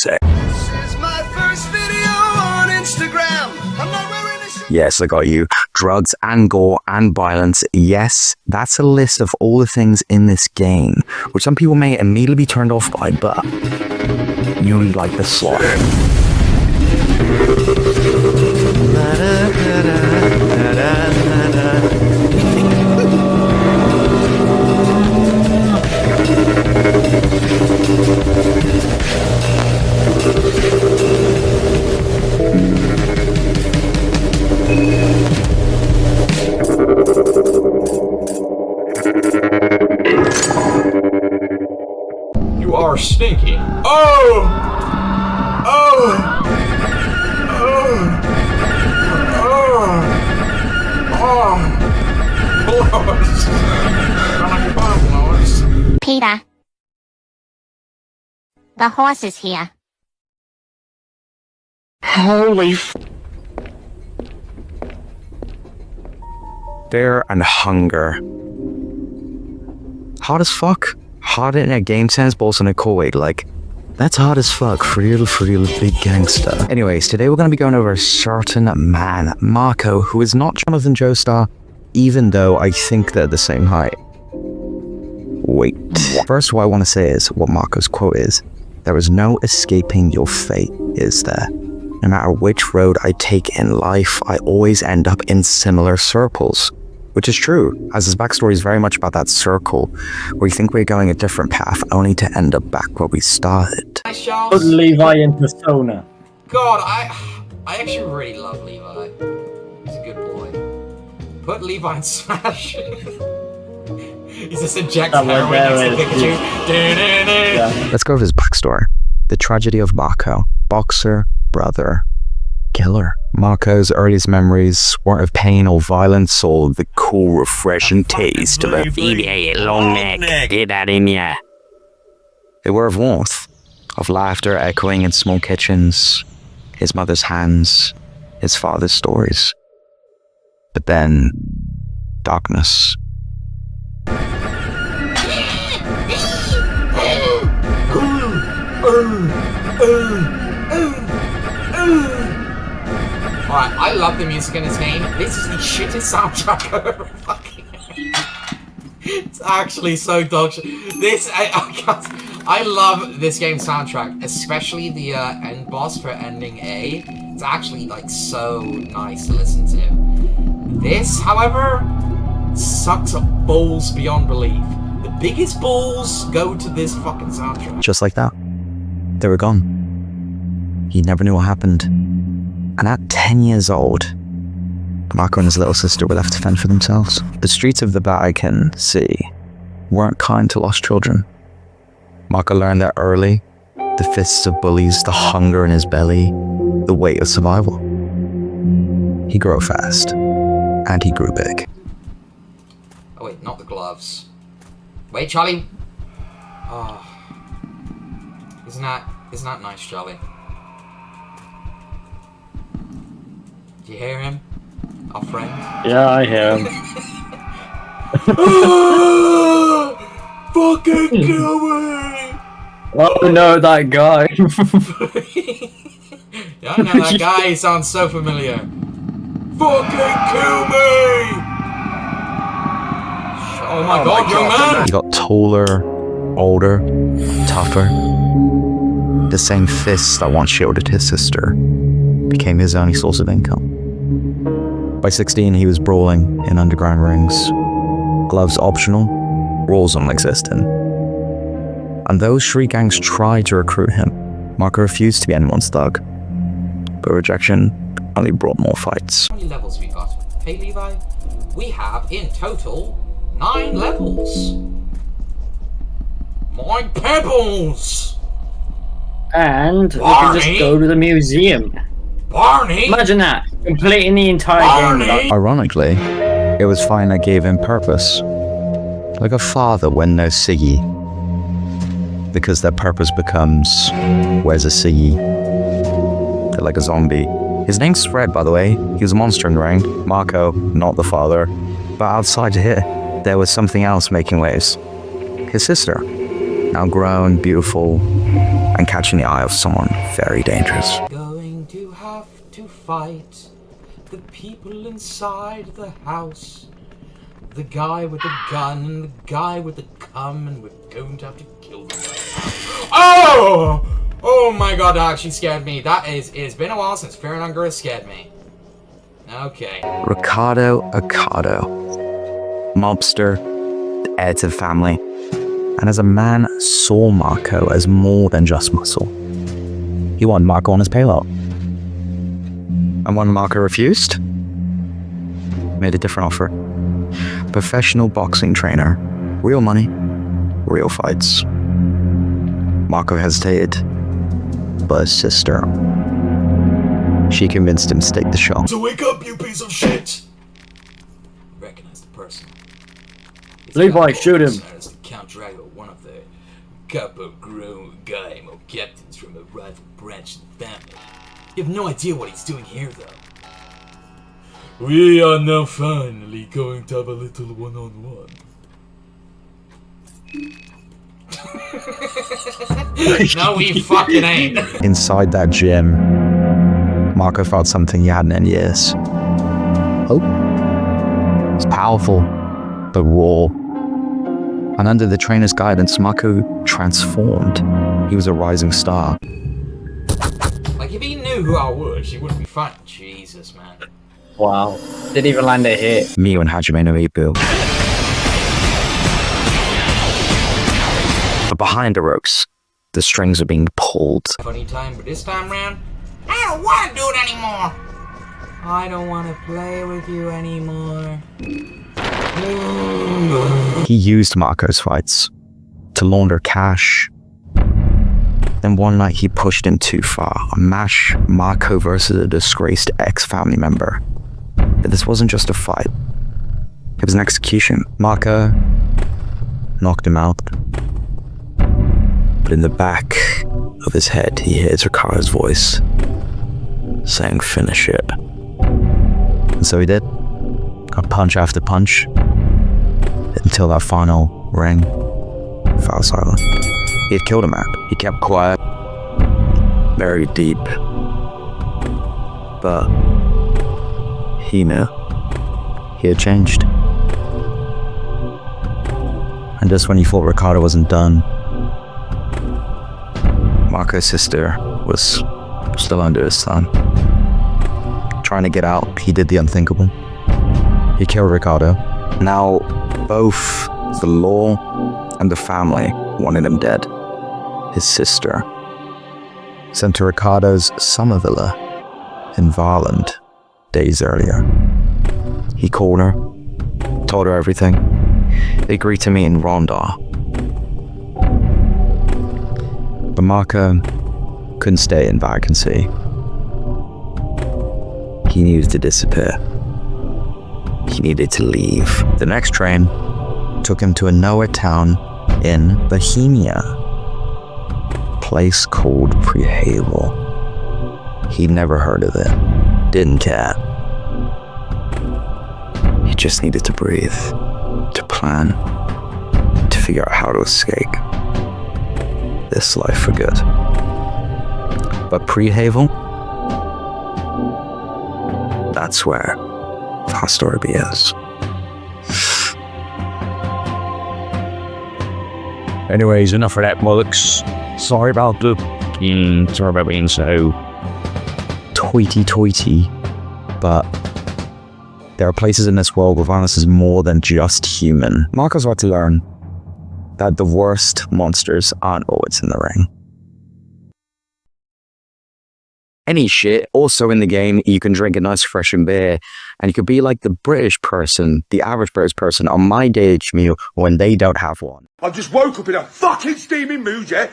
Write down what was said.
say. This is my first video on Instagram. I'm not wearing a shirt. Yes, I got you. Drugs and gore and violence. Yes, that's a list of all the things in this game, which some people may immediately be turned off by, but you like the slaughter. You are stinky. Oh! Oh! Oh! Oh! Blows. I like bomb blows. Peter. The horse is here. Holy Fear and hunger. Hard as fuck. Hard in a game sense, but also in a cool way. Like, that's hard as fuck. For real big gangster. Anyways, today we're going to be going over a certain man, Marcoh, who is not Jonathan Joestar, even though I think they're the same height. Wait. First, what I want to say is what Marcoh's quote is. There is no escaping your fate, is there? No matter which road I take in life, I always end up in similar circles. Which is true, as his backstory is very much about that circle, where you think we're going a different path, only to end up back where we started. Put Levi in Persona. God, I actually really love Levi. He's a good boy. Put Levi in Smash. He's just injects heroin next to Pikachu. Yeah. Let's go over his backstory. The tragedy of Marcoh. Boxer, brother, killer. Marcoh's earliest memories weren't of pain or violence or the cool, refreshing taste of a long neck. Get that in ya. They were of warmth, of laughter echoing in small kitchens, his mother's hands, his father's stories. But then, darkness. Alright, I love the music in this game. This is the shittest soundtrack I've ever fucking heard. It's actually so dog shit. I love this game's soundtrack, especially the end boss for ending A. It's actually like so nice to listen to. This, however, sucks balls beyond belief. The biggest balls go to this fucking soundtrack. Just like that. They were gone. He never knew what happened. And at 10 years old, Marcoh and his little sister were left to fend for themselves. The streets of the Vatican City weren't kind to lost children. Marcoh learned that early. The fists of bullies, the hunger in his belly, the weight of survival. He grew up fast. And he grew big. Oh wait, not the gloves. Wait, Charlie. Oh. Isn't that nice, Charlie? Do you hear him? Our friend? Yeah, I hear him. Fucking kill me! Oh no, that guy. Yeah, I know that guy. He sounds so familiar. Fucking kill me! Oh my god, young man! He got taller, older, tougher. The same fists that once shielded his sister became his only source of income. By 16, he was brawling in underground rings. Gloves optional, rules non-existent. And those street gangs tried to recruit him. Marcoh refused to be anyone's thug. But rejection only brought more fights. How many levels we got? Hey Levi, we have in total 9 levels. My pebbles! And we Barney? can just go to the museum. Barney! Imagine that, completing the entire game. Barney! Ironically, it was fine that gave him purpose. Like a father when there's Siggy. Because their purpose becomes, where's a Siggy? They're like a zombie. His name's spread, by the way. He was a monster in the ring. Marcoh, not the father. But outside here, there was something else making waves. His sister. Now grown, beautiful, and catching the eye of someone very dangerous. Going to have to fight the people inside the house. The guy with the gun and the guy with the cum, and we're going to have to kill them. Oh! Oh my god, that actually scared me. It's been a while since Fear and Hunger has scared me. Okay. Ricardo Ocado, mobster, heir to the family, and as a man saw Marcoh as more than just muscle. He wanted Marcoh on his payroll. And when Marcoh refused, made a different offer. Professional boxing trainer, real money, real fights. Marcoh hesitated, but his sister, she convinced him to take the shot. So wake up, you piece of shit! Recognize the person. Levi, shoot him. Count Dracula, one of the couple-grown Gaimo captains from a rival branch of the family. You have no idea what he's doing here, though. We are now finally going to have a little one-on-one. No, we fucking ain't. Inside that gym, Marcoh felt something he hadn't in years. Hope. It's powerful, but raw. And under the trainer's guidance, Marcoh transformed. He was a rising star. Like, if he knew who I was, he wouldn't be fighting. Jesus, man. Wow. Didn't even land a hit. Miyu and Hajime no Ippo. But behind the ropes, the strings are being pulled. Funny time, but this time round, I don't want to do it anymore. I don't want to play with you anymore. He used Marcoh's fights to launder cash. Then one night he pushed him too far. A match, Marcoh versus a disgraced ex-family member. But this wasn't just a fight. It was an execution. Marcoh knocked him out. But in the back of his head, he hears Ricardo's voice saying, "Finish it." And so he did. Got punch after punch until that final ring fell silent. He had killed a man. He kept quiet, very deep, but he knew he had changed. And just when he thought Ricardo wasn't done, Marco's sister was still under his thumb. Trying to get out, he did the unthinkable. He killed Ricardo. Now, both the law and the family wanted him dead. His sister sent to Ricardo's summer villa in Varland days earlier. He called her, told her everything. They agreed to meet in Rondar. But Marcoh couldn't stay in vacancy. He needed to disappear. He needed to leave. The next train took him to a nowhere town in Bohemia, a place called Prehavil. He'd never heard of it, didn't care. He just needed to breathe, to plan, to figure out how to escape this life for good. But Prehavil, that's where our story begins. Anyways, enough of that bollocks. Sorry about being so Toity, but there are places in this world where violence is more than just human. Marco's about to learn that the worst monsters aren't always in the ring. Any shit. Also in the game, you can drink a nice refreshing beer, and you could be like the British person, the average British person on my day meal when they don't have one. I've just woke up in a fucking steaming mood, yeah?